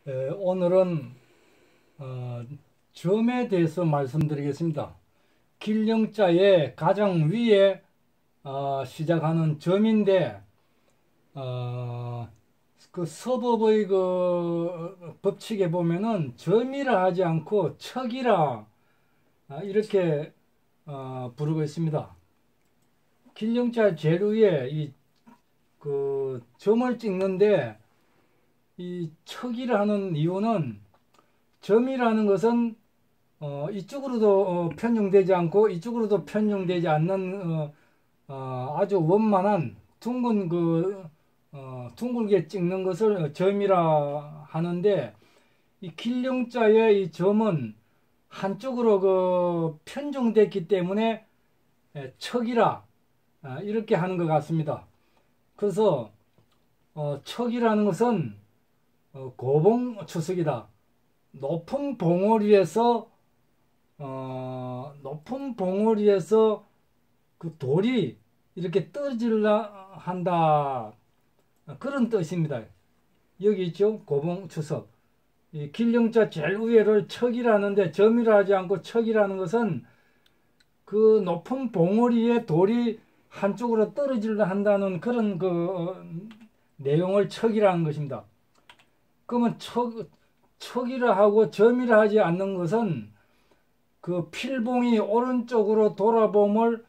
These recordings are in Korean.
오늘은 점에 대해서 말씀드리겠습니다. 길령자의 가장 위에 시작하는 점인데 그 서법의 그 법칙에 보면은 점이라 하지 않고 척이라 이렇게 부르고 있습니다. 길령자 제일 위에 이 그 점을 찍는데 이 척이라 하는 이유는 점이라는 것은 이쪽으로도 편중되지 않고 이쪽으로도 편중되지 않는 아주 원만한 둥근 둥글게 찍는 것을 점이라 하는데 이 길령자의 이 점은 한쪽으로 편중됐기 때문에 척이라 이렇게 하는 것 같습니다. 그래서 척이라는 것은 고봉 추석이다. 높은 봉우리에서 그 돌이 이렇게 떨어질라 한다. 그런 뜻입니다. 여기 있죠. 고봉 추석. 이 길령자 제일 위에를 척이라는데 점이라 하지 않고 척이라는 것은 그 높은 봉우리에 돌이 한쪽으로 떨어질라 한다는 그런 내용을 척이라는 것입니다. 그러면 척이라 하고 점이라 하지 않는 것은 그 필봉이 오른쪽으로 돌아봄을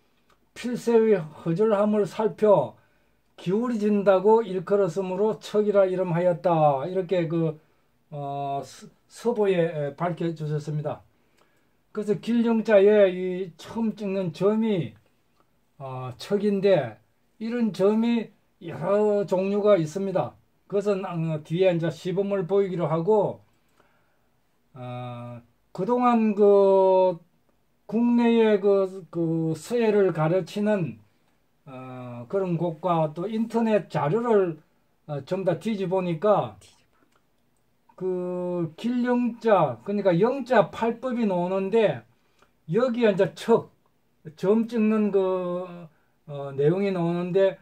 필새의 허절함을 살펴 기울어진다고 일컬었으므로 척이라 이름하였다. 이렇게 서보에 밝혀 주셨습니다. 그래서 길령자에 이 처음 찍는 점이 척인데 이런 점이 여러 종류가 있습니다. 그것은 뒤에 이제 시범을 보이기로 하고 그동안 국내의 서예를 가르치는 그런 곳과 또 인터넷 자료를 좀 다 뒤져보니까 그 길령자 그러니까 영자 팔법이 나오는데 여기에 이제 점 찍는 내용이 나오는데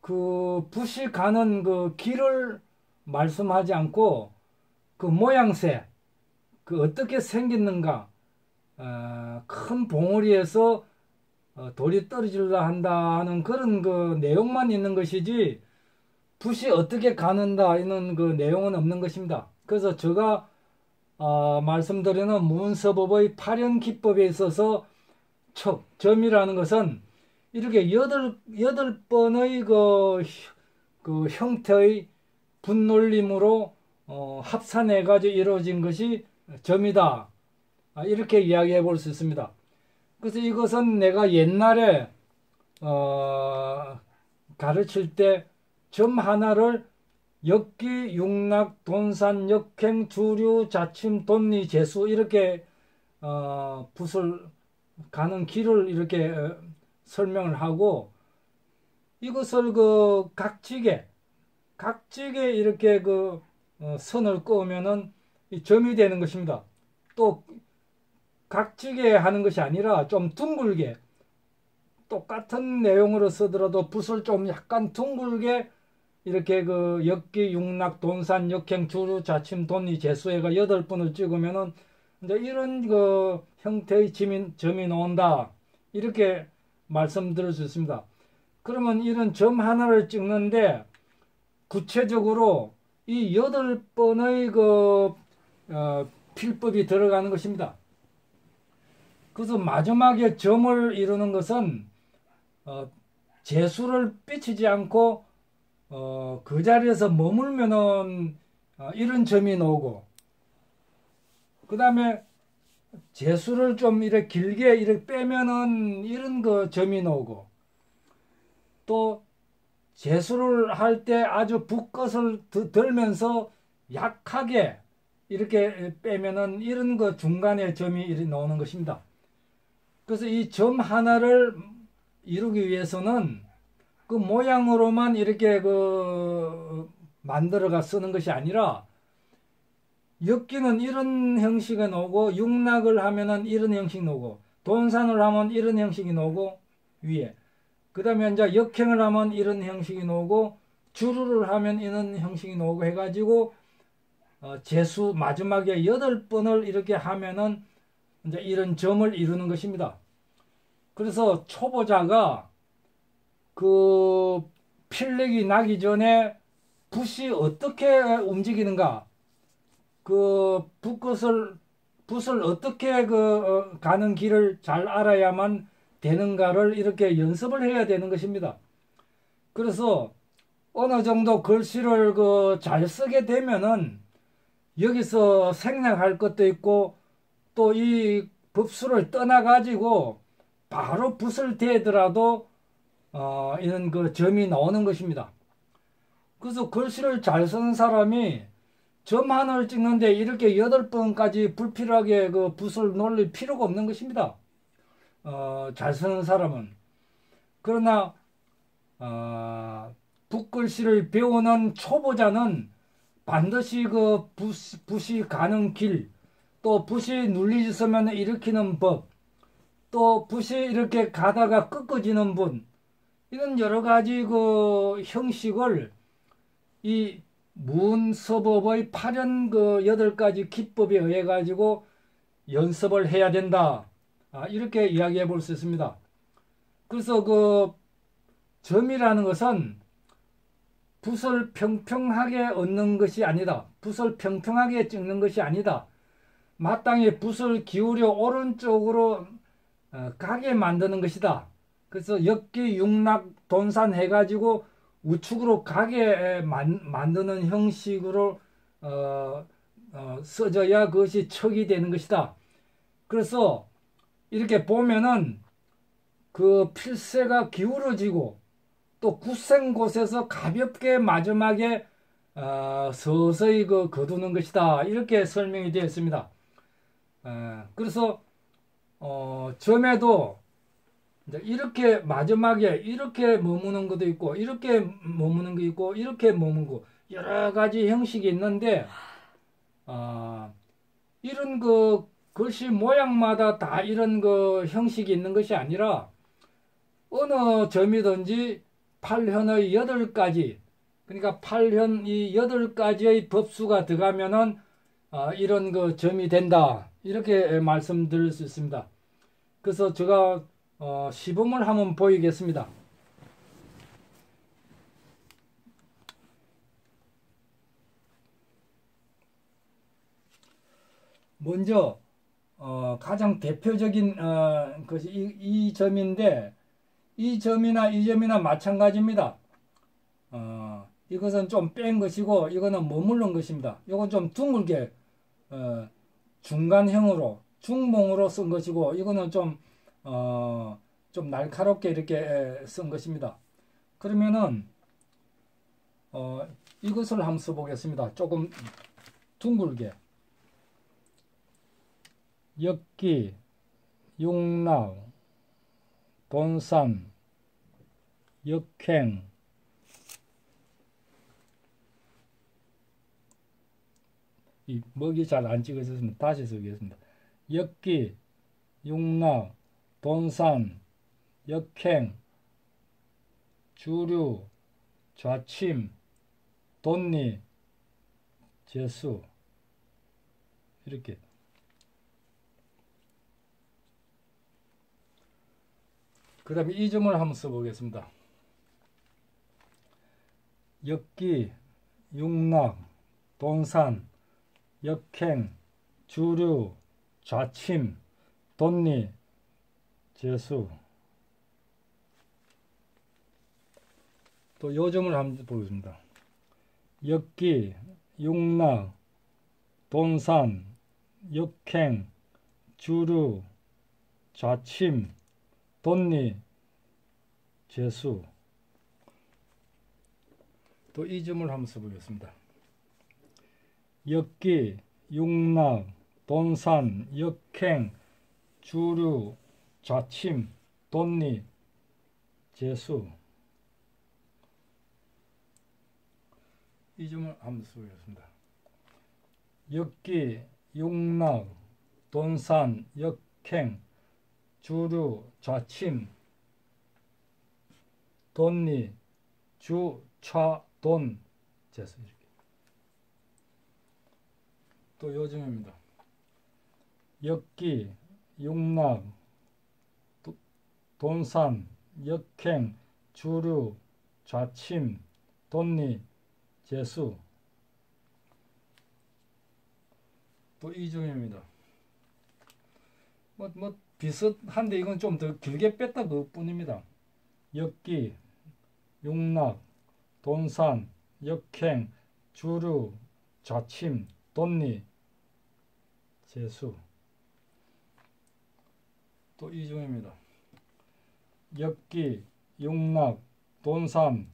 그 붓이 가는 그 길을 말씀하지 않고 그 모양새 그 어떻게 생겼는가 큰 봉우리에서 돌이 떨어질라 한다 하는 그런 내용만 있는 것이지 붓이 어떻게 가는다 이런 내용은 없는 것입니다. 그래서 제가 말씀드리는 문서법의 발현 기법에 있어서 점이라는 것은 이렇게 여덟 번의 그 형태의 분놀림으로 합산해 가지고 이루어진 것이 점이다. 이렇게 이야기해 볼 수 있습니다. 그래서 이것은 내가 옛날에 가르칠 때 점 하나를 역기, 육락, 돈산, 역행, 주류, 자침, 돈리, 재수 이렇게 붓을 가는 길을 이렇게 설명을 하고 이것을 각지게 이렇게 선을 그으면은 점이 되는 것입니다. 또 각지게 하는 것이 아니라 좀 둥글게 똑같은 내용으로 쓰더라도 붓을 좀 약간 둥글게 이렇게 역기, 육락, 돈산, 역행, 주류, 자침, 돈리, 재수해가 8번을 찍으면은 이제 이런 형태의 점이 나온다. 이렇게 말씀드릴 수 있습니다. 그러면 이런 점 하나를 찍는데 구체적으로 이 8번의 필법이 들어가는 것입니다. 그래서 마지막에 점을 이루는 것은 재수를 삐치지 않고 그 자리에서 머물면은 이런 점이 나오고 그 다음에 재수를 좀 이렇게 길게 이렇게 빼면은 이런 점이 나오고 또 재수를 할 때 아주 붓것을 들면서 약하게 이렇게 빼면은 이런 중간에 점이 이렇게 나오는 것입니다. 그래서 이 점 하나를 이루기 위해서는 그 모양으로만 이렇게 만들어가 쓰는 것이 아니라 엮기는 이런 형식이 나오고 육락을 하면은 이런 형식이 나오고 돈산을 하면 이런 형식이 나오고 위에 그 다음에 이제 역행을 하면 이런 형식이 나오고 주루를 하면 이런 형식이 나오고 해가지고 재수 마지막에 8번을 이렇게 하면은 이제 이런 점을 이루는 것입니다. 그래서 초보자가 그 필력이 나기 전에 붓이 어떻게 움직이는가, 그 붓을 어떻게 가는 길을 잘 알아야만 되는가를 이렇게 연습을 해야 되는 것입니다. 그래서 어느 정도 글씨를 잘 쓰게 되면은 여기서 생략할 것도 있고 또 이 법수를 떠나가지고 바로 붓을 대더라도 이런 점이 나오는 것입니다. 그래서 글씨를 잘 쓰는 사람이 점 하나를 찍는데 이렇게 8번까지 불필요하게 붓을 놀릴 필요가 없는 것입니다. 잘 쓰는 사람은. 그러나 붓글씨를 배우는 초보자는 반드시 붓이 가는 길, 또 붓이 눌리지으면 일으키는 법, 또 붓이 이렇게 가다가 꺾어지는 분, 이런 여러 가지 형식을 이 문서법의 8가지 기법에 의해 가지고 연습을 해야 된다. 이렇게 이야기해 볼 수 있습니다. 그래서 점이라는 것은 붓을 평평하게 얻는 것이 아니다. 붓을 평평하게 찍는 것이 아니다. 마땅히 붓을 기울여 오른쪽으로 가게 만드는 것이다. 그래서 역기, 육락, 돈산 해가지고 우측으로 가게 만드는 형식으로 써져야 그것이 척이 되는 것이다. 그래서 이렇게 보면은 그 필새가 기울어지고 또 굳센 곳에서 가볍게 마지막에 서서히 거두는 것이다. 이렇게 설명이 되어 있습니다. 그래서 점에도 이제 이렇게 마지막에 이렇게 머무는 것도 있고 이렇게 머무는 거 있고 이렇게 머무는 거 여러 가지 형식이 있는데 이런 글씨 모양마다 다 이런 형식이 있는 것이 아니라 어느 점이든지 8현의 8가지, 그러니까 8현 이 8가지의 법수가 들어가면은 이런 점이 된다. 이렇게 말씀드릴 수 있습니다. 그래서 제가 시범을 한번 보이겠습니다. 먼저 가장 대표적인 것이 이 점인데 이 점이나 마찬가지입니다. 이것은 좀 뺀 것이고 이거는 머무른 것입니다. 이건 좀 둥글게 중간형으로 중봉으로 쓴 것이고 이거는 좀 날카롭게 이렇게 쓴 것입니다. 그러면은 이것을 한번 써보겠습니다. 조금 둥글게 역기, 육락, 돈산, 역행, 이 먹이 잘 안 찍어졌습니다. 다시 쓰겠습니다. 역기, 육락, 돈산, 역행, 주류, 좌침, 돈리, 재수 이렇게 그 다음에 이 점을 한번 써보겠습니다. 역기, 육락, 돈산, 역행, 주류, 좌침, 돈리, 재수 또 요 점을 한번 보겠습니다. 역기, 육락, 돈산, 역행, 주류, 좌침, 돈리, 재수 또 이 점을 한번 써보겠습니다. 역기, 육락, 돈산, 역행, 주류, 좌침, 돈리, 재수 이 점을 한번 써보겠습니다. 역기, 육락, 돈산, 역행, 주류, 좌침, 돈리, 주, 차, 돈, 재수 이렇게. 또 요즘입니다. 역기, 육락, 돈산, 역행, 주류, 좌침, 돈리, 재수. 또 이중입니다. 뭐 비슷한데 이건 좀 더 길게 뺐다 그뿐입니다. 역기, 육락, 돈산, 역행, 주류, 좌침, 돈리, 재수. 또 이중입니다. 역기, 육락, 돈산,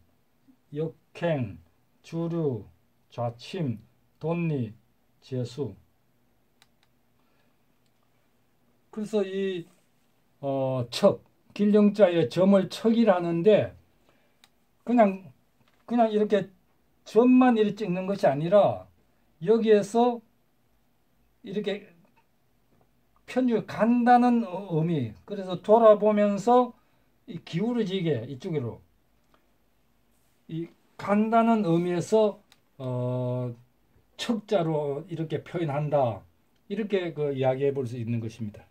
역행, 주류, 좌침, 돈리, 재수. 그래서 이 척, 길령자의 점을 척이라는데 그냥 이렇게 점만 이렇게 찍는 것이 아니라 여기에서 이렇게 편주 간다는 의미. 그래서 돌아보면서 이 기울어지게 이쪽으로 이 간다는 의미에서 척자로 이렇게 표현한다. 이렇게 그 이야기해 볼 수 있는 것입니다.